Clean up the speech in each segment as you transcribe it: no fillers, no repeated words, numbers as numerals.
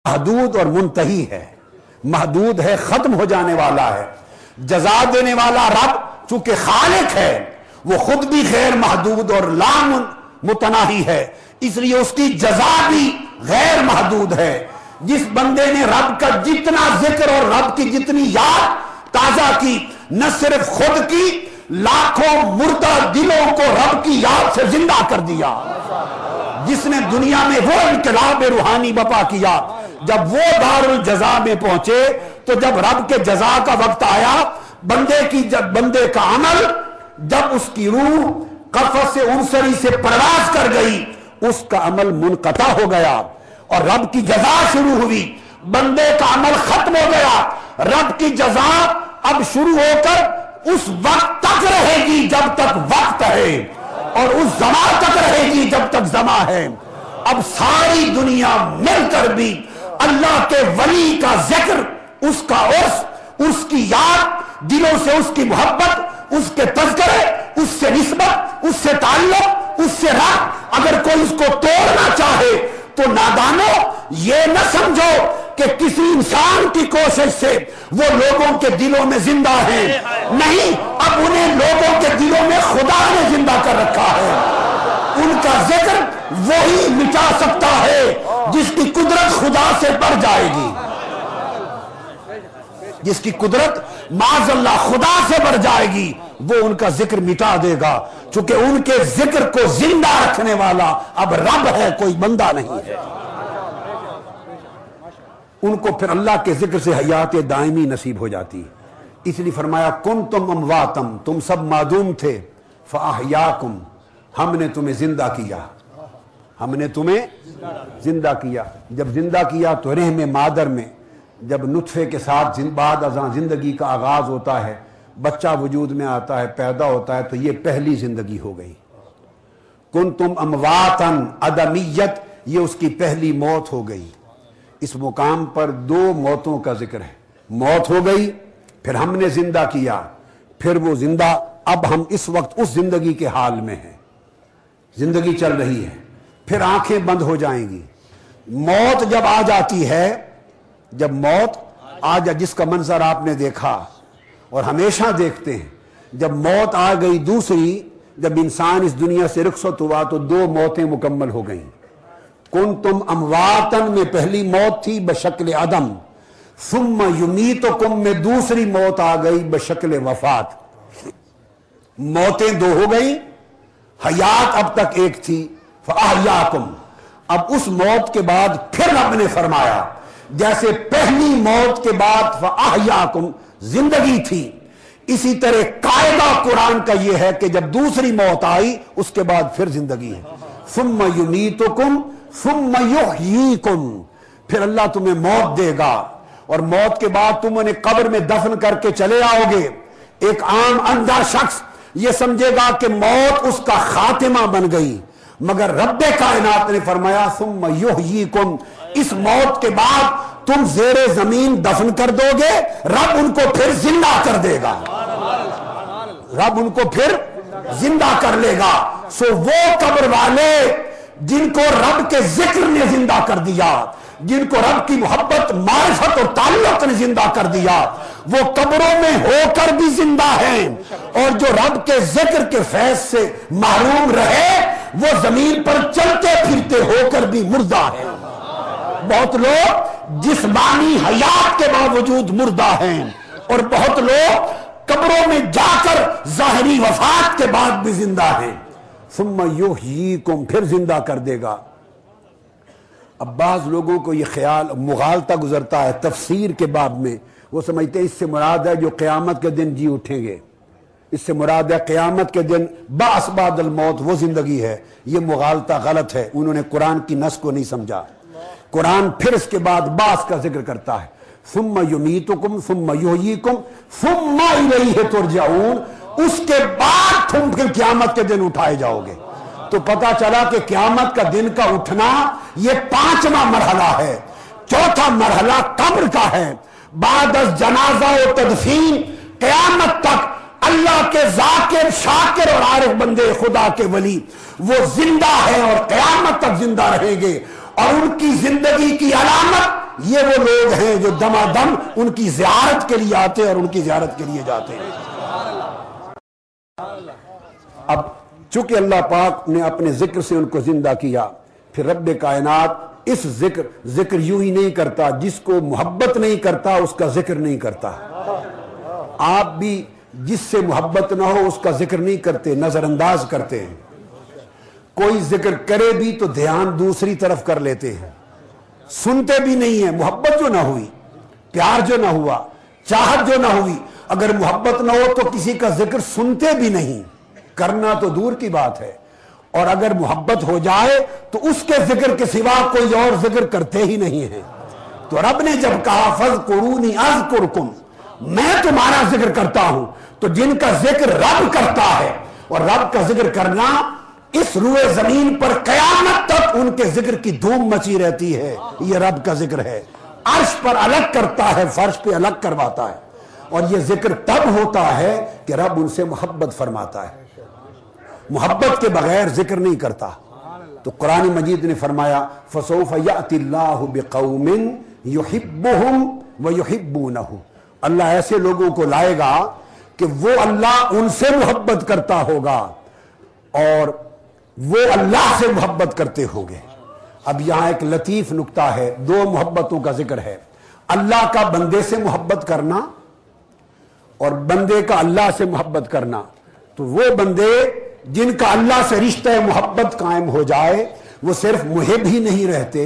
محدود اور منتہی ہے. محدود ہے، ختم ہو جانے والا ہے. جزا دینے والا رب چونکہ خالق ہے، وہ خود بھی غیر محدود اور لا متناہی ہے، اس لیے اس کی جزا بھی غیر محدود ہے. جس بندے نے رب کا جتنا ذکر اور رب کی جتنی یاد تازہ کی، نہ صرف خود کی، لاکھوں مردہ دلوں کو رب کی یاد سے زندہ کر دیا. جس نے دنیا میں وہ انقلاب روحانی بپا کیا. جب وہ دار الجزا میں پہنچے تو جب رب کے جزا کا وقت آیا، بندے کا عمل، جب اس کی روح قفس عنصری سے پرواز کر گئی، اس کا عمل منقطع ہو گیا اور رب کی جزا شروع ہوئی. بندے کا عمل ختم ہو گیا، رب کی جزا اب شروع ہو کر اس وقت تک رہے گی جب تک وقت ہے، اور اس زمان تک رہے گی جب تک زمان ہے. اب ساری دنیا مل کر بھی اللہ کے ولی کا ذکر، اس کا عرس، اس کی یاد، دلوں سے اس کی محبت، اس کے تذکرے، اس سے نسبت، اس سے تعلق، اس سے راہ، اگر کوئی اس کو توڑنا چاہے تو نادانو یہ نہ سمجھو کہ کسی انسان کی کوشش سے وہ لوگوں کے دلوں میں زندہ ہیں. نہیں، اب انہیں لوگوں کے دلوں میں خدا نے زندہ کر رکھا ہے. ان کا ذکر وہی مٹا سکتا ہے جس کی قدرت خدا سے بڑھ جائے گی، جس کی قدرت معاذ اللہ خدا سے بڑھ جائے گی، وہ ان کا ذکر مٹا دے گا. چونکہ ان کے ذکر کو زندہ رکھنے والا اب رب ہے، کوئی بندہ نہیں ہے. ان کو پھر اللہ کے ذکر سے حیات دائمی نصیب ہو جاتی. اس لیے فرمایا کنتم امواتم، تم سب معدوم تھے، فاحیاکم، ہم نے تمہیں زندہ کیا. ہم نے تمہیں زندہ کیا. جب زندہ کیا تو رحم مادر میں جب نطفے کے ساتھ بعد ازاں زندگی کا آغاز ہوتا ہے، بچہ وجود میں آتا ہے، پیدا ہوتا ہے، تو یہ پہلی زندگی ہو گئی. کنتم امواتن، عدمیت، یہ اس کی پہلی موت ہو گئی. اس مقام پر دو موتوں کا ذکر ہے. موت ہو گئی، پھر ہم نے زندہ کیا، پھر وہ زندہ. اب ہم اس وقت اس زندگی کے حال میں ہیں، زندگی چل رہی ہے، پھر آنکھیں بند ہو جائیں گی. موت جب آ جاتی ہے، جب موت آ جا، جس کا منظر آپ نے دیکھا اور ہمیشہ دیکھتے ہیں، جب موت آ گئی دوسری، جب انسان اس دنیا سے رخصت ہوا تو دو موتیں مکمل ہو گئیں. کنتم امواتن میں پہلی موت تھی بشکل عدم، ثم یمیتکم میں دوسری موت آ گئی بشکل وفات. موتیں دو ہو گئی، حیات اب تک ایک تھی. فاحیاکم، اب اس موت کے بعد پھر رب نے فرمایا جیسے پہلی موت کے بعد فاحیاکم زندگی تھی، اسی طرح قاعدہ قرآن کا یہ ہے کہ جب دوسری موت آئی اس کے بعد پھر زندگی ہے. ثم یمیتکم ثم یحییکم، پھر اللہ تمہیں موت دے گا اور موت کے بعد تم انہیں قبر میں دفن کر کے چلے آؤ گے. ایک عام اندھا شخص یہ سمجھے گا کہ موت اس کا خاتمہ بن گئی، مگر رب کائنات نے فرمایا ثم یحییکم، اس موت کے بعد تم زیر زمین دفن کر دو گے، رب ان کو پھر زندہ کر دے گا. رب ان کو پھر زندہ کر لے گا. سو وہ قبر والے جن کو رب کے ذکر نے زندہ کر دیا، جن کو رب کی محبت، معرفت اور تعلق نے زندہ کر دیا، وہ قبروں میں ہو کر بھی زندہ ہیں. اور جو رب کے ذکر کے فیض سے محروم رہے وہ زمین پر چلتے پھرتے ہو کر بھی مردہ ہیں. بہت لوگ جسمانی حیات کے باوجود مردہ ہیں، اور بہت لوگ قبروں میں جا کر ظاہری وفات کے بعد بھی زندہ ہیں. ثم یحییکم، پھر زندہ کر دے گا. اب بعض لوگوں کو یہ خیال مغالطہ گزرتا ہے تفسیر کے باب میں، وہ سمجھتے ہیں اس سے مراد ہے جو قیامت کے دن جی اٹھیں گے، اس سے مراد ہے قیامت کے دن بعث بعد الموت، وہ زندگی ہے. یہ مغالطہ غلط ہے، انہوں نے قرآن کی نص کو نہیں سمجھا. قرآن پھر اس کے بعد بعث کا ذکر کرتا ہے. ثم یمیتکم ثم یحییکم ثم الیہ ترجعون، اس کے بعد تم پھر قیامت کے دن اٹھائے جاؤ گے. تو پتا چلا کہ قیامت کا دن کا اٹھنا یہ 5واں مرحلہ ہے. چوتھا مرحلہ قبر کا ہے. بعد از جنازہ و تدفین قیامت تک اللہ کے ذاکر، شاکر اور عارف بندے خدا کے ولی وہ زندہ ہیں اور قیامت تک زندہ رہیں گے. اور ان کی زندگی کی علامت یہ وہ لوگ ہیں جو دمادم ان کی زیارت کے لیے آتے اور ان کی زیارت کے لیے جاتے ہیں۔ اب چونکہ اللہ پاک نے اپنے ذکر سے ان کو زندہ کیا، پھر رب کائنات اس ذکر یوں ہی نہیں کرتا، جس کو محبت نہیں کرتا اس کا ذکر نہیں کرتا۔ آپ بھی جس سے محبت نہ ہو اس کا ذکر نہیں کرتے، نظر انداز کرتے ہیں۔ کوئی ذکر کرے بھی تو دھیان دوسری طرف کر لیتے ہیں، سنتے بھی نہیں ہیں۔ محبت جو نہ ہوئی، پیار جو نہ ہوا، چاہت جو نہ ہوئی، اگر محبت نہ ہو تو کسی کا ذکر سنتے بھی نہیں، کرنا تو دور کی بات ہے۔ اور اگر محبت ہو جائے تو اس کے ذکر کے سوا کوئی اور ذکر کرتے ہی نہیں ہیں۔ تو رب نے جب کہا فَاذْكُرُونِي أَذْكُرْكُمْ، میں تمہارا ذکر کرتا ہوں، تو جن کا ذکر رب کرتا ہے، اور رب کا ذکر کرنا اس روئے زمین پر قیامت تک ان کے ذکر کی دھوم مچی رہتی ہے، یہ رب کا ذکر ہے۔ عرش پر الگ کرتا ہے، فرش پہ الگ کرواتا ہے، اور یہ ذکر تب ہوتا ہے کہ رب ان سے محبت فرماتا ہے۔ محبت کے بغیر ذکر نہیں کرتا۔ تو قرآن مجید نے فرمایا فَسَوْفَ يَأْتِ اللَّهُ بِقَوْمٍ يُحِبُّهُمْ وَيُحِبُّونَهُ، اللہ ایسے لوگوں کو لائے گا کہ وہ اللہ ان سے محبت کرتا ہوگا اور وہ اللہ سے محبت کرتے ہوں گے۔ اب یہاں ایک لطیف نکتہ ہے، دو محبتوں کا ذکر ہے، اللہ کا بندے سے محبت کرنا اور بندے کا اللہ سے محبت کرنا۔ تو وہ بندے جن کا اللہ سے رشتہ محبت قائم ہو جائے وہ صرف محب ہی نہیں رہتے،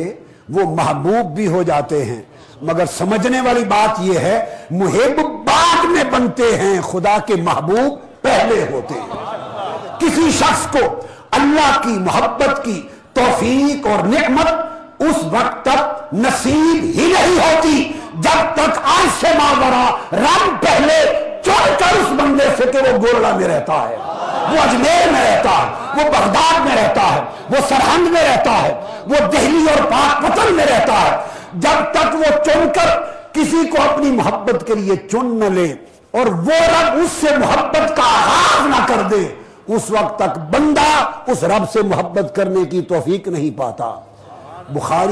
وہ محبوب بھی ہو جاتے ہیں۔ مگر سمجھنے والی بات یہ ہے محب بعد میں بنتے ہیں، خدا کے محبوب پہلے ہوتے ہیں۔ کسی شخص کو اللہ کی محبت کی توفیق اور نعمت اس وقت تک نصیب ہی نہیں ہوتی جب تک عرش سے ماورا رب پہلے چڑھ کر اس بندے سے کہ وہ گورڑا میں رہتا ہے، وہ اجمیر میں رہتا ہے، وہ بغداد میں رہتا ہے، وہ سرہند میں رہتا ہے، وہ دہلی اور پاک پتن میں رہتا ہے، جب تک وہ چن کر کسی کو اپنی محبت کے لیے چن نہ لے اور وہ رب اس سے محبت کا آغاز نہ کر دے، اس وقت تک بندہ اس رب سے محبت کرنے کی توفیق نہیں پاتا۔ بخاری